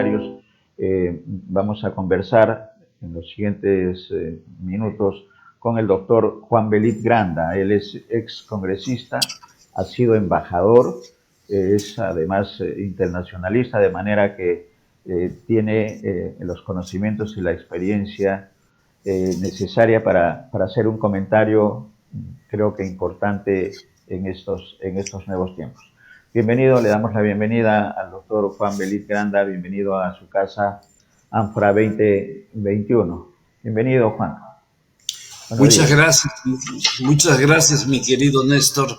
comentarios. Vamos a conversar en los siguientes minutos con el doctor Juan Belit Granda. Él es ex congresista, ha sido embajador, es además internacionalista, de manera que tiene los conocimientos y la experiencia necesaria para hacer un comentario, creo que importante en estos nuevos tiempos. Bienvenido, le damos la bienvenida al doctor Juan Belit Granda, bienvenido a su casa Ánfora 2021. Bienvenido, Juan. Muchas gracias, mi querido Néstor.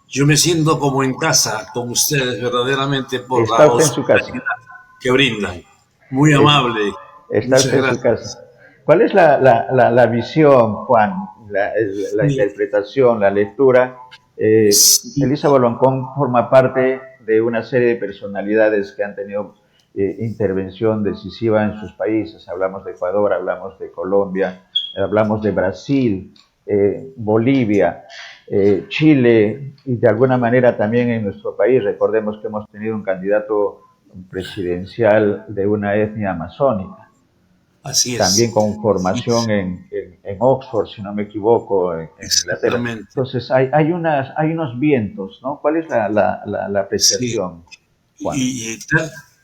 Yo me siento como en casa con ustedes verdaderamente por la hospitalidad que brindan. Muy amable. Está usted en su casa. ¿Cuál es la visión, Juan, la interpretación, la lectura? Elisa Boloncón forma parte de una serie de personalidades que han tenido intervención decisiva en sus países. Hablamos de Ecuador, hablamos de Colombia, hablamos de Brasil, Bolivia, Chile y de alguna manera también en nuestro país. Recordemos que hemos tenido un candidato presidencial de una etnia amazónica. Así es. También con formación en Oxford, si no me equivoco, en Inglaterra. Entonces hay unos vientos, ¿no? ¿Cuál es la apreciación, Juan? Y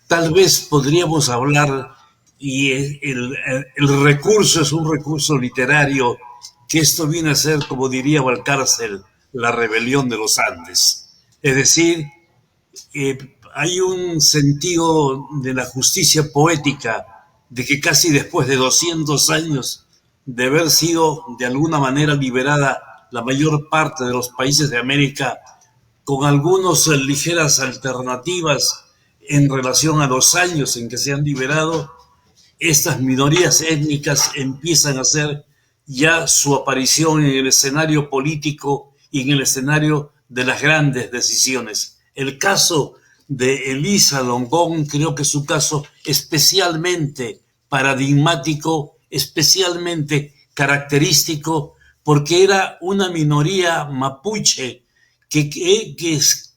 tal vez podríamos hablar, y el recurso es un recurso literario, que esto viene a ser, como diría Valcárcel, la rebelión de los Andes. Es decir, hay un sentido de la justicia poética de que casi después de 200 años de haber sido de alguna manera liberada la mayor parte de los países de América, con algunas ligeras alternativas en relación a los años en que se han liberado, estas minorías étnicas empiezan a hacer ya su aparición en el escenario político y en el escenario de las grandes decisiones. El caso de Elisa Loncón creo que es un caso especialmente paradigmático, especialmente característico, porque era una minoría mapuche que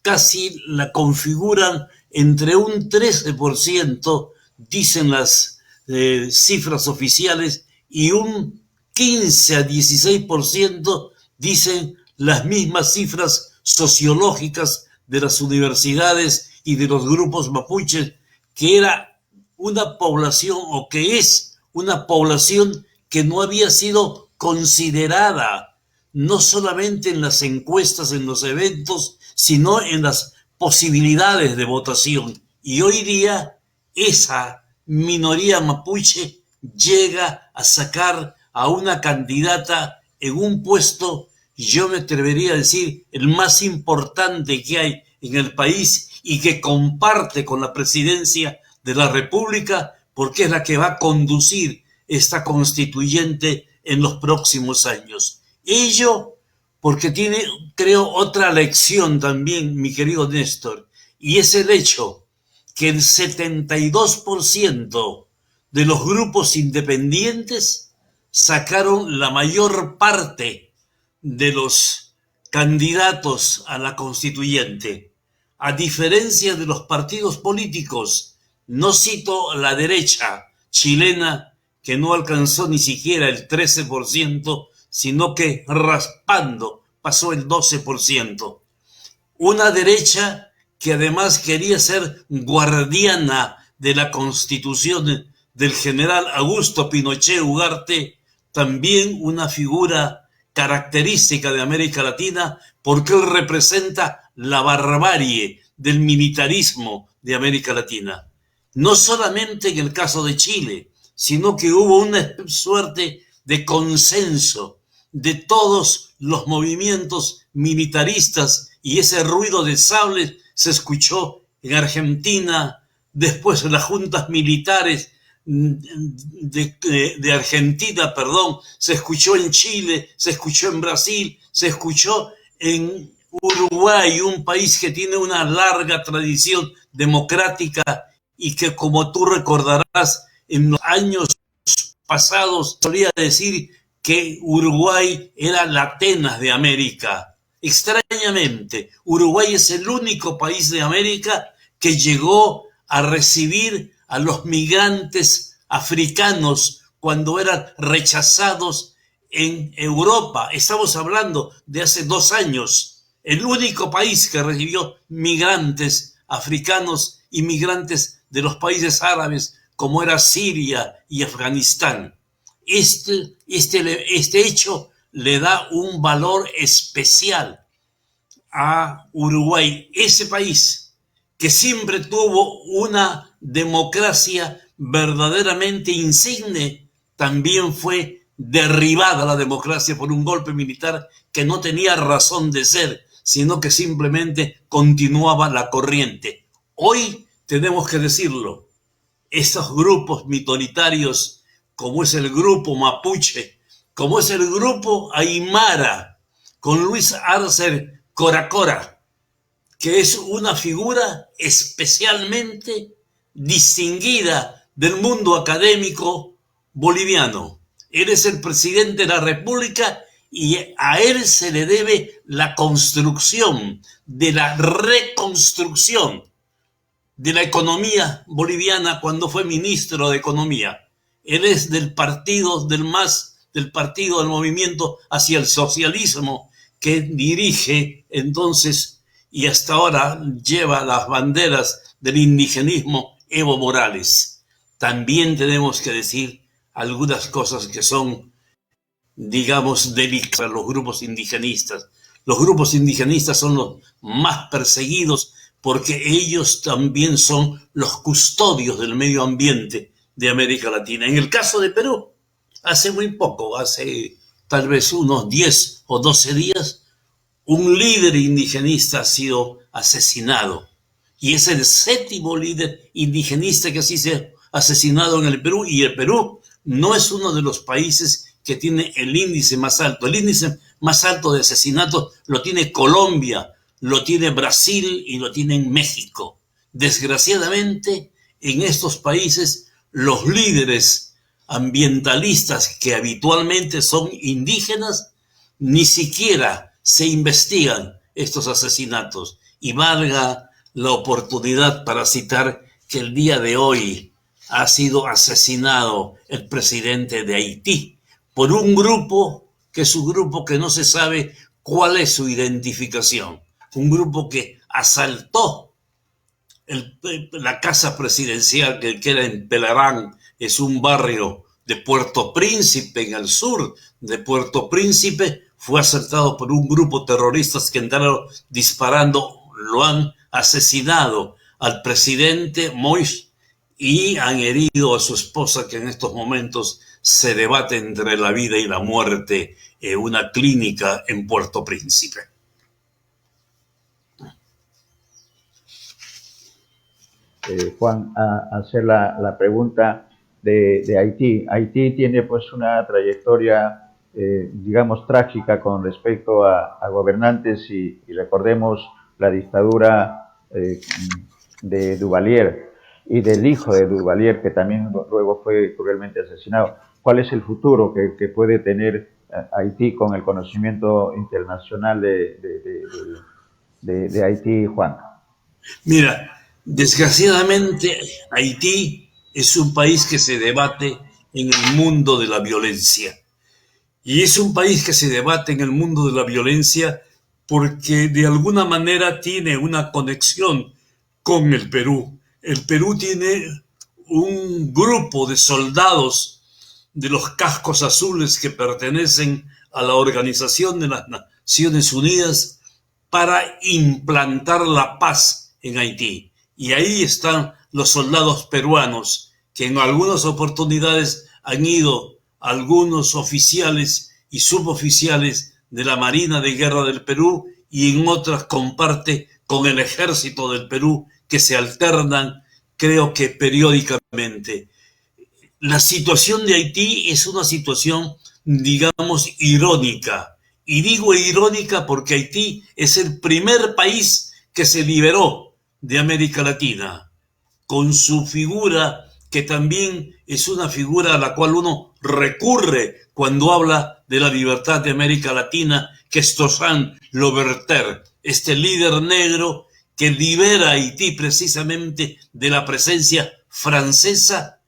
casi la configuran entre un 13%, dicen las cifras oficiales, y un 15 a 16% dicen las mismas cifras sociológicas de las universidades y de los grupos mapuches, que era una población, o que es una población que no había sido considerada, no solamente en las encuestas, en los eventos, sino en las posibilidades de votación. Y hoy día esa minoría mapuche llega a sacar a una candidata en un puesto, yo me atrevería a decir, el más importante que hay en el país y que comparte con la presidencia de la República, porque es la que va a conducir esta constituyente en los próximos años. Ello porque tiene, creo, otra lección también, mi querido Néstor, y es el hecho que el 72% de los grupos independientes sacaron la mayor parte de los candidatos a la constituyente. A diferencia de los partidos políticos, no cito la derecha chilena, que no alcanzó ni siquiera el 13%, sino que raspando pasó el 12%. Una derecha que además quería ser guardiana de la Constitución del general Augusto Pinochet Ugarte, también una figura característica de América Latina, porque él representa la barbarie del militarismo de América Latina. No solamente en el caso de Chile, sino que hubo una suerte de consenso de todos los movimientos militaristas, y ese ruido de sables se escuchó en Argentina, después en las juntas militares de Argentina, se escuchó en Chile, se escuchó en Brasil, se escuchó en Uruguay, un país que tiene una larga tradición democrática y que, como tú recordarás, en los años pasados solía decir que Uruguay era la Atenas de América. Extrañamente, Uruguay es el único país de América que llegó a recibir a los migrantes africanos cuando eran rechazados en Europa. Estamos hablando de hace 2 años. El único país que recibió migrantes africanos y migrantes de los países árabes, como era Siria y Afganistán. Este hecho le da un valor especial a Uruguay, ese país que siempre tuvo una democracia verdaderamente insigne. También fue derribada la democracia por un golpe militar que no tenía razón de ser, sino que simplemente continuaba la corriente. Hoy tenemos que decirlo, estos grupos minoritarios, como es el grupo mapuche, como es el grupo aymara, con Luis Arce Coracora, que es una figura especialmente distinguida del mundo académico boliviano. Él es el presidente de la República y a él se le debe la construcción, de la reconstrucción de la economía boliviana cuando fue ministro de Economía. Él es del partido del movimiento hacia el socialismo que dirige entonces y hasta ahora lleva las banderas del indigenismo Evo Morales. También tenemos que decir algunas cosas que son, digamos, delicadas a los grupos indigenistas. Los grupos indigenistas son los más perseguidos porque ellos también son los custodios del medio ambiente de América Latina. En el caso de Perú, hace muy poco, hace tal vez unos 10 o 12 días, un líder indigenista ha sido asesinado. Y es el 7º líder indigenista que así se ha asesinado en el Perú. Y el Perú no es uno de los países que tiene el índice más alto. El índice más alto de asesinatos lo tiene Colombia, lo tiene Brasil y lo tiene México. Desgraciadamente, en estos países, los líderes ambientalistas que habitualmente son indígenas, ni siquiera se investigan estos asesinatos. Y valga la oportunidad para citar que el día de hoy ha sido asesinado el presidente de Haití por un grupo que es un grupo que no se sabe cuál es su identificación. Un grupo que asaltó la casa presidencial que queda en Pelarán, es un barrio de Puerto Príncipe, en el sur de Puerto Príncipe. Fue asaltado por un grupo terrorista que entraron disparando, lo han asesinado al presidente Moïse y han herido a su esposa, que en estos momentos se debate entre la vida y la muerte en una clínica en Puerto Príncipe. Juan, a hacer la pregunta de Haití. Haití tiene pues una trayectoria, digamos, trágica con respecto a gobernantes y recordemos la dictadura de Duvalier y del hijo de Duvalier, que también luego fue cruelmente asesinado. ¿Cuál es el futuro que puede tener Haití con el conocimiento internacional de Haití, Juan? Mira, desgraciadamente Haití es un país que se debate en el mundo de la violencia. Y es un país que se debate en el mundo de la violencia porque de alguna manera tiene una conexión con el Perú. El Perú tiene un grupo de soldados de los cascos azules que pertenecen a la Organización de las Naciones Unidas para implantar la paz en Haití. Y ahí están los soldados peruanos, que en algunas oportunidades han ido algunos oficiales y suboficiales de la Marina de Guerra del Perú y en otras comparte con el Ejército del Perú, que se alternan, creo que periódicamente. La situación de Haití es una situación, digamos, irónica. Y digo irónica porque Haití es el primer país que se liberó de América Latina, con su figura, que también es una figura a la cual uno recurre cuando habla de la libertad de América Latina, que es Toussaint Louverture, este líder negro que libera a Haití precisamente de la presencia francesa,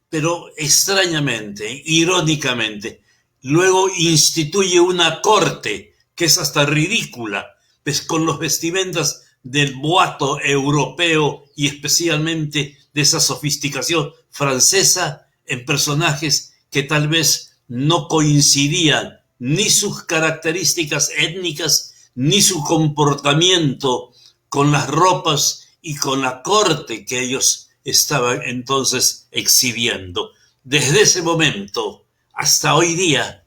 pero extrañamente, irónicamente, luego instituye una corte que es hasta ridícula, pues con los vestimentas del boato europeo y especialmente de esa sofisticación francesa en personajes que tal vez no coincidían ni sus características étnicas ni su comportamiento con las ropas y con la corte que ellos estaban entonces exhibiendo. Desde ese momento hasta hoy día,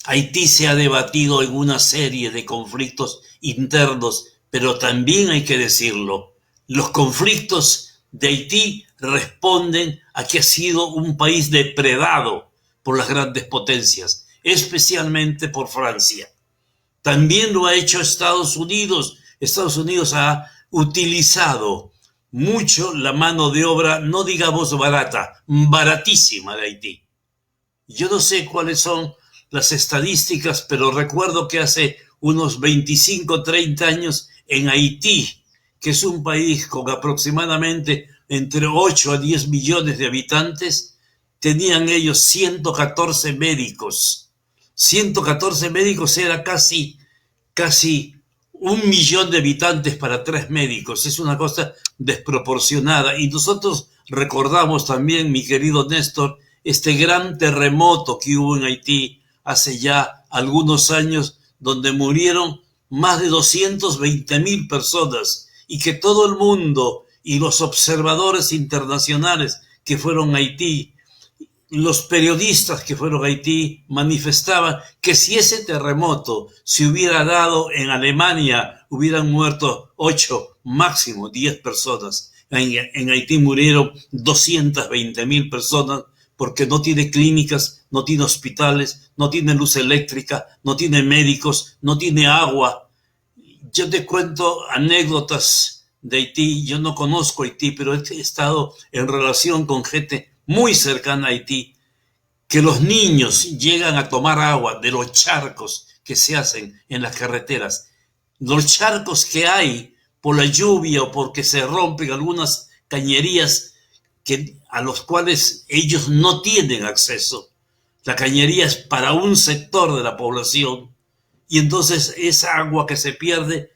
Haití se ha debatido en una serie de conflictos internos, pero también hay que decirlo, los conflictos de Haití responden a que ha sido un país depredado por las grandes potencias, especialmente por Francia. También lo ha hecho Estados Unidos. Estados Unidos ha utilizado mucho la mano de obra, no digamos barata, baratísima de Haití. Yo no sé cuáles son las estadísticas, pero recuerdo que hace unos 25, 30 años en Haití, que es un país con aproximadamente entre 8 a 10 millones de habitantes, tenían ellos 114 médicos. 114 médicos era casi 1 millón de habitantes para 3 médicos. Es una cosa desproporcionada. Y nosotros recordamos también, mi querido Néstor, este gran terremoto que hubo en Haití hace ya algunos años, donde murieron más de 220,000 personas y que todo el mundo y los observadores internacionales que fueron a Haití, los periodistas que fueron a Haití manifestaban que si ese terremoto se hubiera dado en Alemania, hubieran muerto 8, máximo 10 personas. En Haití murieron 220,000 personas porque no tiene clínicas, no tiene hospitales, no tiene luz eléctrica, no tiene médicos, no tiene agua. Yo te cuento anécdotas de Haití. Yo no conozco Haití, pero he estado en relación con gente muy cercana a Haití, que los niños llegan a tomar agua de los charcos que se hacen en las carreteras. Los charcos que hay por la lluvia o porque se rompen algunas cañerías a los cuales ellos no tienen acceso. La cañería es para un sector de la población y entonces esa agua que se pierde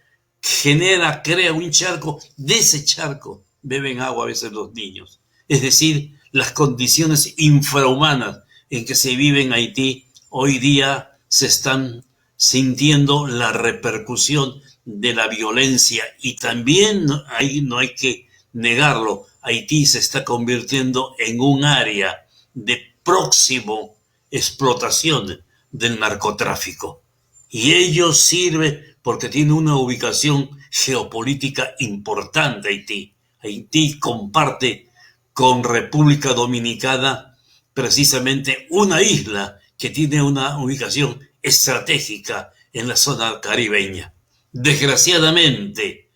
crea un charco. De ese charco beben agua a veces los niños. Es decir, las condiciones infrahumanas en que se vive en Haití hoy día se están sintiendo la repercusión de la violencia y también ahí no hay que negarlo. Haití se está convirtiendo en un área de próximo explotación del narcotráfico. Y ello sirve porque tiene una ubicación geopolítica importante Haití. Haití comparte con República Dominicana precisamente una isla que tiene una ubicación estratégica en la zona caribeña. Desgraciadamente,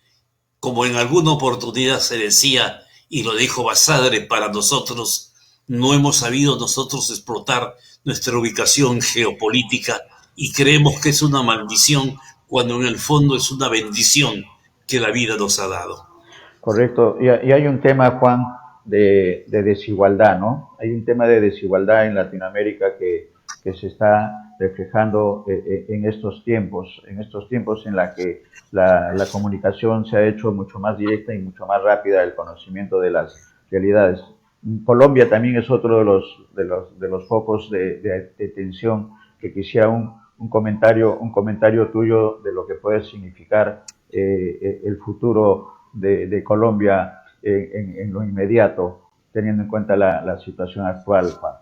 como en alguna oportunidad se decía, y lo dijo Basadre, para nosotros no hemos sabido nosotros explotar nuestra ubicación geopolítica y creemos que es una maldición cuando en el fondo es una bendición que la vida nos ha dado. Correcto. Y hay un tema, Juan, de desigualdad, ¿no? Hay un tema de desigualdad en Latinoamérica que se está reflejando en estos tiempos en la que la comunicación se ha hecho mucho más directa y mucho más rápida, el conocimiento de las realidades. Colombia también es otro de los focos de tensión, que quisiera un comentario tuyo de lo que puede significar el futuro de Colombia en lo inmediato, teniendo en cuenta la situación actual, Juan.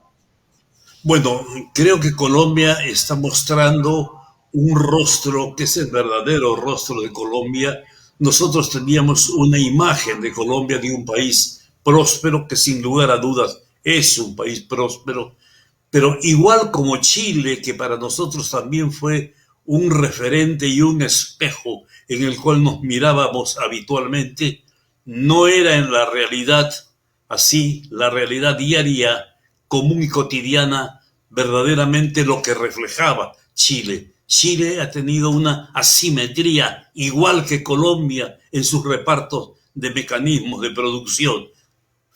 Bueno, creo que Colombia está mostrando un rostro que es el verdadero rostro de Colombia. Nosotros teníamos una imagen de Colombia de un país próspero, que sin lugar a dudas es un país próspero, pero igual como Chile, que para nosotros también fue un referente y un espejo en el cual nos mirábamos habitualmente, no era en la realidad así, la realidad diaria, común y cotidiana, verdaderamente lo que reflejaba Chile. Chile ha tenido una asimetría, igual que Colombia, en sus repartos de mecanismos de producción.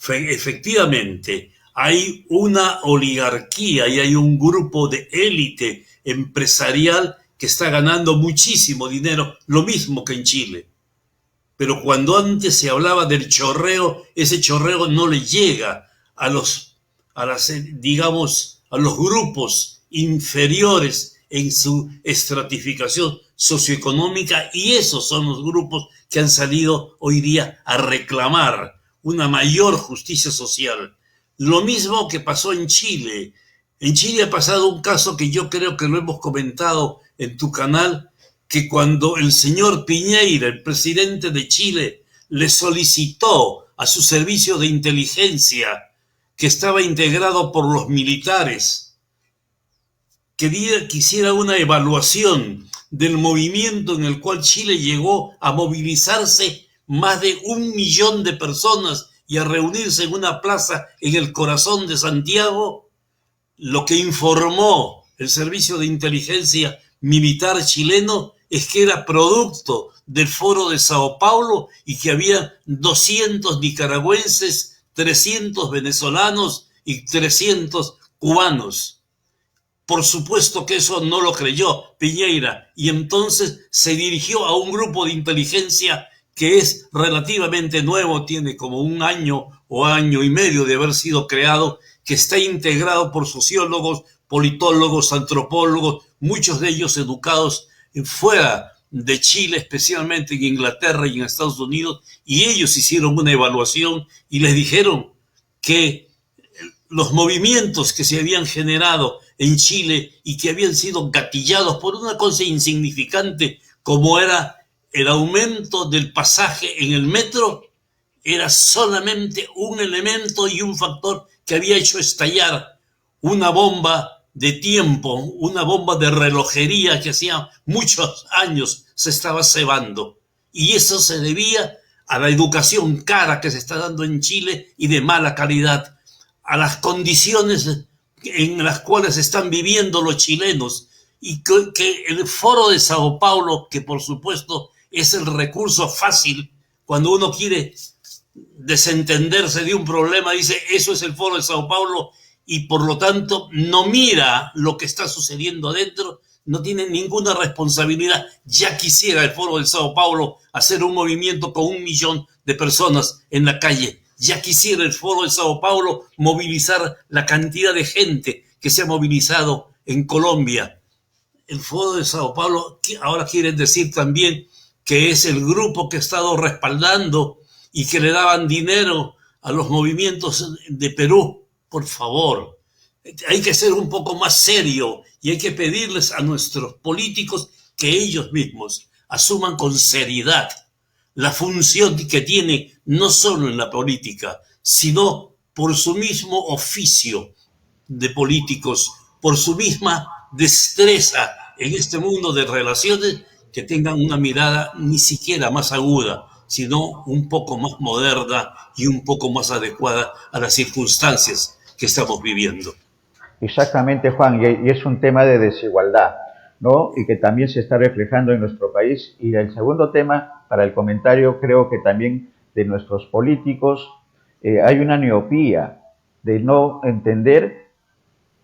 Efectivamente, hay una oligarquía y hay un grupo de élite empresarial que está ganando muchísimo dinero, lo mismo que en Chile. Pero cuando antes se hablaba del chorreo, ese chorreo no le llega a digamos, a los grupos inferiores en su estratificación socioeconómica, y esos son los grupos que han salido hoy día a reclamar una mayor justicia social. Lo mismo que pasó en Chile. En Chile ha pasado un caso que yo creo que lo hemos comentado en tu canal, que cuando el señor Piñera, el presidente de Chile, le solicitó a su servicio de inteligencia, que estaba integrado por los militares, que hiciera una evaluación del movimiento en el cual Chile llegó a movilizarse más de 1 millón de personas y a reunirse en una plaza en el corazón de Santiago, lo que informó el servicio de inteligencia militar chileno es que era producto del Foro de Sao Paulo y que había 200 nicaragüenses, 300 venezolanos y 300 cubanos. Por supuesto que eso no lo creyó Piñera, y entonces se dirigió a un grupo de inteligencia que es relativamente nuevo, tiene como 1 año o año y medio de haber sido creado, que está integrado por sociólogos, politólogos, antropólogos, muchos de ellos educados fuera de Chile, especialmente en Inglaterra y en Estados Unidos, y ellos hicieron una evaluación y les dijeron que los movimientos que se habían generado en Chile y que habían sido gatillados por una cosa insignificante como era el aumento del pasaje en el metro, era solamente un elemento y un factor que había hecho estallar una bomba de tiempo, una bomba de relojería que hacía muchos años se estaba cebando. Y eso se debía a la educación cara que se está dando en Chile y de mala calidad, a las condiciones en las cuales están viviendo los chilenos, y que el Foro de Sao Paulo, que por supuesto es el recurso fácil cuando uno quiere desentenderse de un problema, dice eso es el Foro de Sao Paulo, y por lo tanto no mira lo que está sucediendo adentro, no tiene ninguna responsabilidad. Ya quisiera el Foro de Sao Paulo hacer un movimiento con 1 millón de personas en la calle. Ya quisiera el Foro de Sao Paulo movilizar la cantidad de gente que se ha movilizado en Colombia. El Foro de Sao Paulo ahora quieren decir también que es el grupo que ha estado respaldando y que le daban dinero a los movimientos de Perú. Por favor, hay que ser un poco más serio y hay que pedirles a nuestros políticos que ellos mismos asuman con seriedad la función que tiene no solo en la política, sino por su mismo oficio de políticos, por su misma destreza en este mundo de relaciones, que tengan una mirada ni siquiera más aguda, sino un poco más moderna y un poco más adecuada a las circunstancias que estamos viviendo. Exactamente, Juan, y es un tema de desigualdad, ¿no? Y que también se está reflejando en nuestro país. Y el segundo tema, para el comentario, creo que también de nuestros políticos, hay una miopía de no entender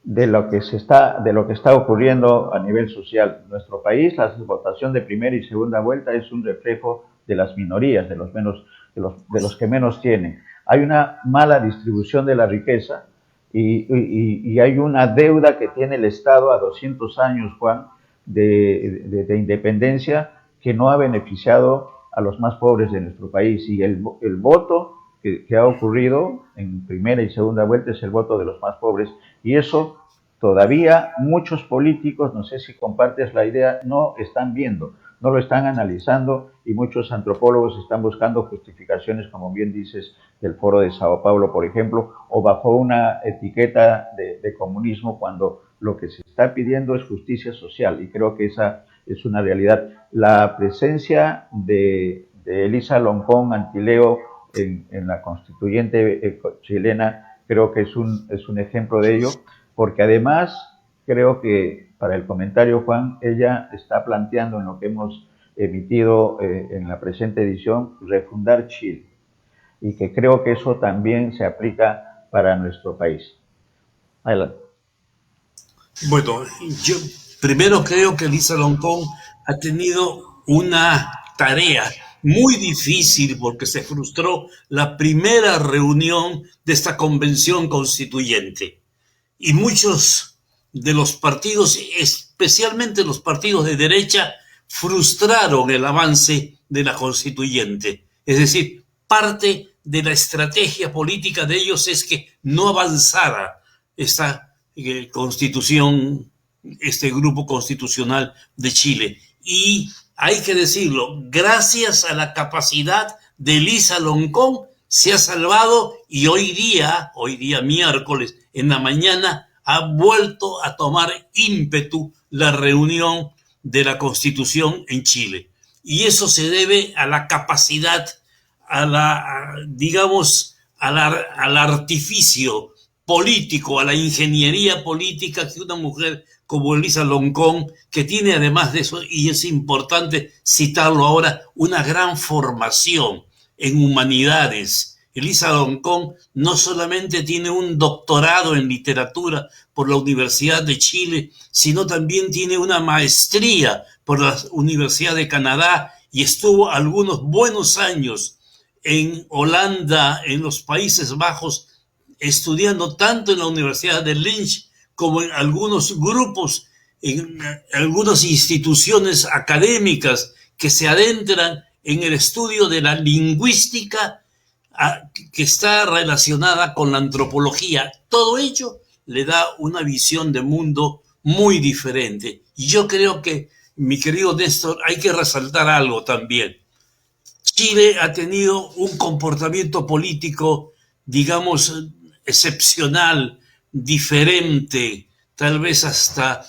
de lo que está ocurriendo a nivel social. En nuestro país, la votación de primera y segunda vuelta es un reflejo de las minorías, de los que menos tienen. Hay una mala distribución de la riqueza y hay una deuda que tiene el Estado a 200 años, Juan, de independencia, que no ha beneficiado a los más pobres de nuestro país. Y el voto que ha ocurrido en primera y segunda vuelta es el voto de los más pobres, y eso todavía muchos políticos, no sé si compartes la idea, no están viendo, no lo están analizando, y muchos antropólogos están buscando justificaciones, como bien dices, del Foro de Sao Paulo, por ejemplo, o bajo una etiqueta de comunismo, cuando lo que se está pidiendo es justicia social, y creo que esa es una realidad. La presencia de Elisa Loncón Antileo en la constituyente chilena creo que es un ejemplo de ello, porque además creo que, para el comentario, Juan, ella está planteando en lo que hemos emitido en la presente edición, refundar Chile. y que creo que eso también se aplica para nuestro país. Adelante. Bueno, yo primero creo que Lisa Loncón ha tenido una tarea muy difícil porque se frustró la primera reunión de esta convención constituyente. Y muchos de los partidos, especialmente los partidos de derecha, frustraron el avance de la constituyente. Es decir, parte de la estrategia política de ellos es que no avanzara esta constitución, este grupo constitucional de Chile. Y hay que decirlo, gracias a la capacidad de Lisa Loncón se ha salvado y hoy día miércoles, en la mañana, ha vuelto a tomar ímpetu la reunión de la Constitución en Chile. Y eso se debe a la capacidad, digamos, al artificio político, a la ingeniería política que una mujer como Elisa Loncón, que tiene además de eso, y es importante citarlo ahora, una gran formación en humanidades. Elisa Loncón no solamente tiene un doctorado en literatura por la Universidad de Chile, sino también tiene una maestría por la Universidad de Canadá y estuvo algunos buenos años en Holanda, en los Países Bajos, estudiando tanto en la Universidad de Lynch como en algunos grupos, en algunas instituciones académicas que se adentran en el estudio de la lingüística que está relacionada con la antropología. Todo ello le da una visión de mundo muy diferente. Y yo creo que, mi querido Néstor, hay que resaltar algo también. Chile ha tenido un comportamiento político, digamos, excepcional, diferente, tal vez hasta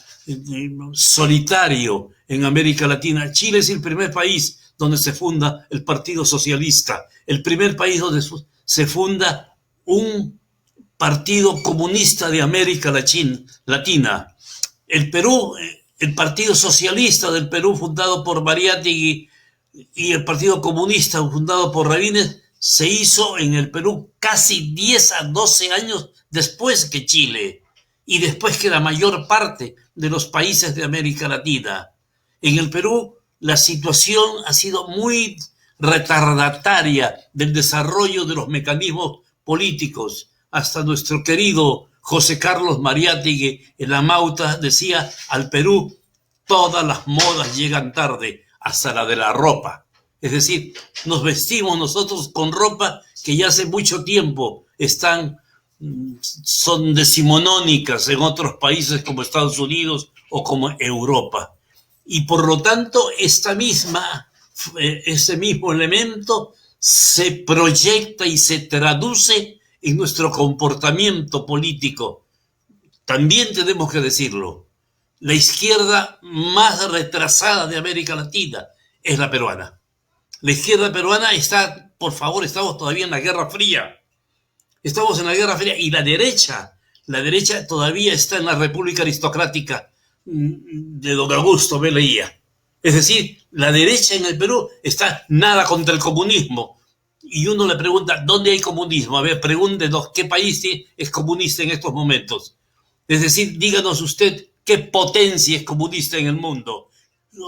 solitario en América Latina. Chile es el primer país donde se funda el Partido Socialista, el primer país donde se funda un partido comunista de América Latina. El Perú, el Partido Socialista del Perú, fundado por Mariátegui, y el Partido Comunista, fundado por Rabines, se hizo en el Perú casi 10 a 12 años después que Chile y después que la mayor parte de los países de América Latina. En el Perú la situación ha sido muy retardataria del desarrollo de los mecanismos políticos. Hasta nuestro querido José Carlos Mariátegui en La Mauta decía: al Perú todas las modas llegan tarde, hasta la de la ropa. Es decir, nos vestimos nosotros con ropa que ya hace mucho tiempo son decimonónicas en otros países como Estados Unidos o como Europa. Y por lo tanto, ese mismo elemento se proyecta y se traduce en nuestro comportamiento político. También tenemos que decirlo, la izquierda más retrasada de América Latina es la peruana. La izquierda peruana está, por favor, estamos todavía en la Guerra Fría. Estamos en la Guerra Fría y la derecha todavía está en la República Aristocrática de don Augusto B. Leguía. Es decir, la derecha en el Perú está nada contra el comunismo. Y uno le pregunta, ¿dónde hay comunismo? A ver, pregúntenos, ¿qué país es comunista en estos momentos? Es decir, díganos usted, ¿qué potencia es comunista en el mundo?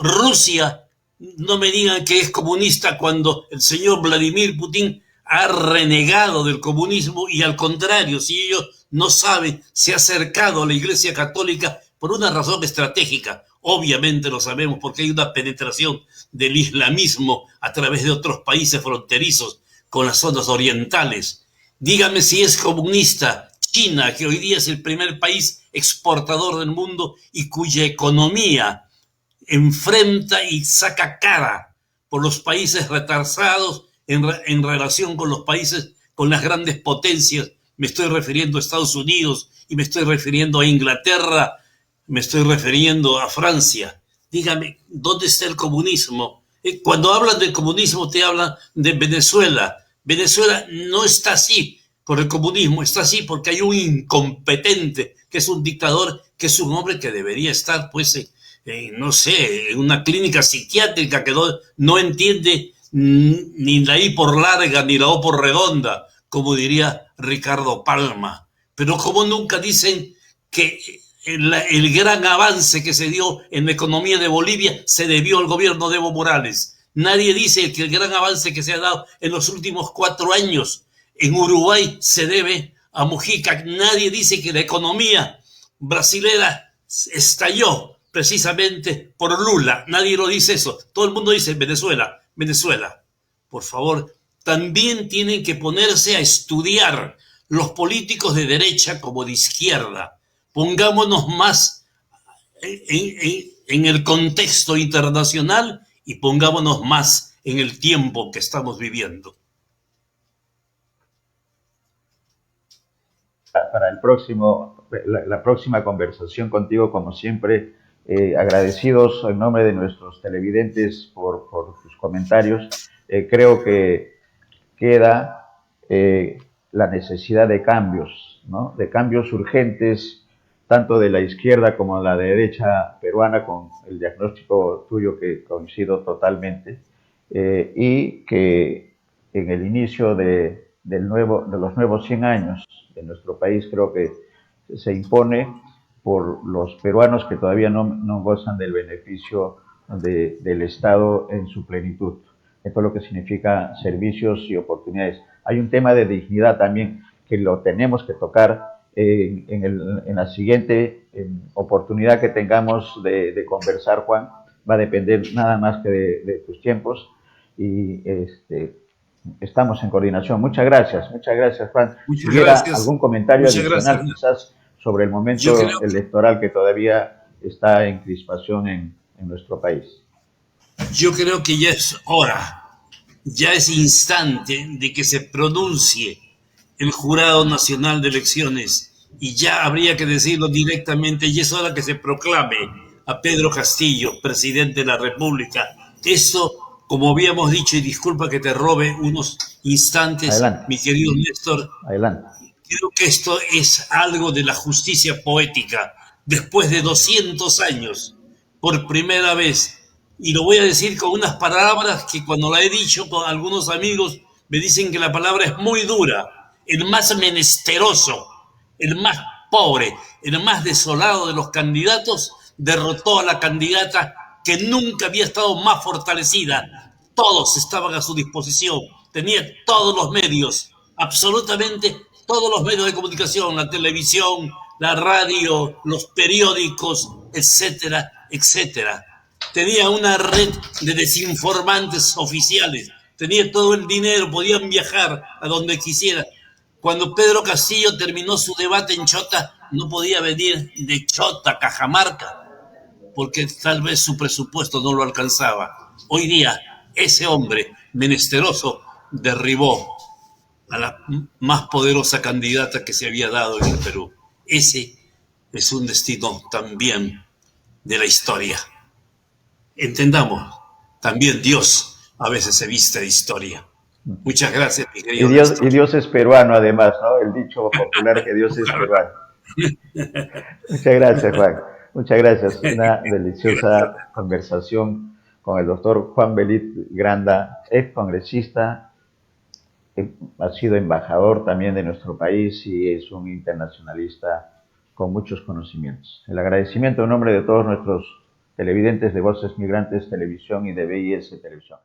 Rusia, no me digan que es comunista cuando el señor Vladimir Putin ha renegado del comunismo y al contrario, si ellos no saben, se ha acercado a la Iglesia Católica por una razón estratégica. Obviamente lo sabemos porque hay una penetración del islamismo a través de otros países fronterizos con las zonas orientales. Dígame si es comunista China, que hoy día es el primer país exportador del mundo y cuya economía enfrenta y saca cara por los países retrasados en relación con los países, con las grandes potencias. Me estoy refiriendo a Estados Unidos y me estoy refiriendo a Inglaterra, me estoy refiriendo a Francia. Dígame, ¿dónde está el comunismo? Cuando hablan del comunismo te hablan de Venezuela. Venezuela no está así por el comunismo, está así porque hay un incompetente que es un dictador, que es un hombre que debería estar, pues, no sé, en una clínica psiquiátrica, que no entiende ni la I por larga, ni la O por redonda, como diría Ricardo Palma. Pero como nunca dicen que el gran avance que se dio en la economía de Bolivia se debió al gobierno de Evo Morales. Nadie dice que el gran avance que se ha dado en los últimos 4 años en Uruguay se debe a Mujica. Nadie dice que la economía brasilera estalló precisamente por Lula. Nadie lo dice eso. Todo el mundo dice Venezuela, Venezuela. Por favor, también tienen que ponerse a estudiar los políticos de derecha como de izquierda. Pongámonos más en el contexto internacional y pongámonos más en el tiempo que estamos viviendo. Para el próximo, la próxima conversación contigo, como siempre, agradecidos en nombre de nuestros televidentes por tus comentarios. Creo que queda la necesidad de cambios, ¿no? De cambios urgentes, tanto de la izquierda como de la derecha peruana, con el diagnóstico tuyo que coincido totalmente, y que en el inicio de los nuevos 100 años de nuestro país creo que se impone por los peruanos que todavía no gozan del beneficio del Estado en su plenitud. Esto es lo que significa servicios y oportunidades. Hay un tema de dignidad también que lo tenemos que tocar en la siguiente oportunidad que tengamos de conversar, Juan. Va a depender nada más que de tus tiempos y estamos en coordinación. Muchas gracias, Juan. Muchas Si hubiera gracias. algún comentario Muchas adicional, gracias. quizás sobre el momento electoral que todavía está en crispación en nuestro país. Yo creo que ya es hora, ya es instante de que se pronuncie el Jurado Nacional de Elecciones y ya habría que decirlo directamente y es hora que se proclame a Pedro Castillo, presidente de la República. Esto, como habíamos dicho, y disculpa que te robe unos instantes, Adelante. Mi querido Néstor, adelante. Creo que esto es algo de la justicia poética. Después de 200 años, por primera vez, y lo voy a decir con unas palabras que cuando la he dicho con algunos amigos me dicen que la palabra es muy dura. El más menesteroso, el más pobre, el más desolado de los candidatos derrotó a la candidata que nunca había estado más fortalecida. Todos estaban a su disposición, tenía todos los medios, absolutamente todos los medios de comunicación, la televisión, la radio, los periódicos, etcétera, etcétera. Tenía una red de desinformantes oficiales, tenía todo el dinero, podían viajar a donde quisiera. Cuando Pedro Castillo terminó su debate en Chota, no podía venir de Chota a Cajamarca, porque tal vez su presupuesto no lo alcanzaba. Hoy día, ese hombre menesteroso derribó a la más poderosa candidata que se había dado en el Perú. Ese es un destino también de la historia. Entendamos, también Dios a veces se viste de historia. Muchas gracias, mi querido y Dios es peruano, además, ¿no? El dicho popular que Dios es peruano. Muchas gracias, Juan. Muchas gracias. Una deliciosa conversación con el doctor Juan Belit Granda, ex congresista, ha sido embajador también de nuestro país y es un internacionalista con muchos conocimientos. El agradecimiento en nombre de todos nuestros televidentes de Voces Migrantes Televisión y de BIS Televisión.